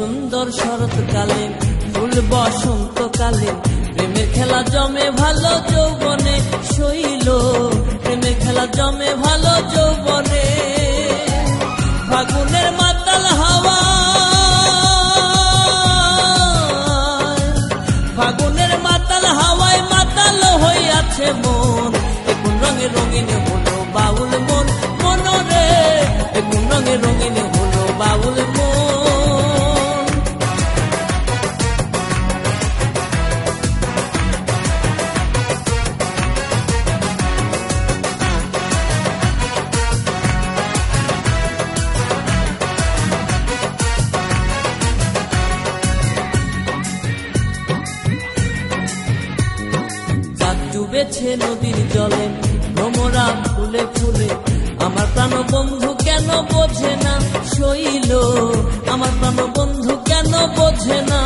সুন্দর শরৎকালে, ফুল বসন্তকালে, প্রেমের খেলা জমে ভালো যৌবনে শৈল, প্রেমের খেলা জমে ভালো যৌবনে। ফাগুনের মাতাল হাওয়া, ফাগুনের মাতাল হাওয়ায় মাতাল হইয়াছে মন, কোন রঙে রঙিন হলো বাউল মন, মনরে কোন রঙে রঙিন হলো বাউল মন। ডুবেছে নদীর জলে, ভ্রমরা ফুলে ফুলে, আমার প্রাণ বন্ধু কেন বোঝে না শৈল, আমার প্রাণ বন্ধু কেন বোঝে না।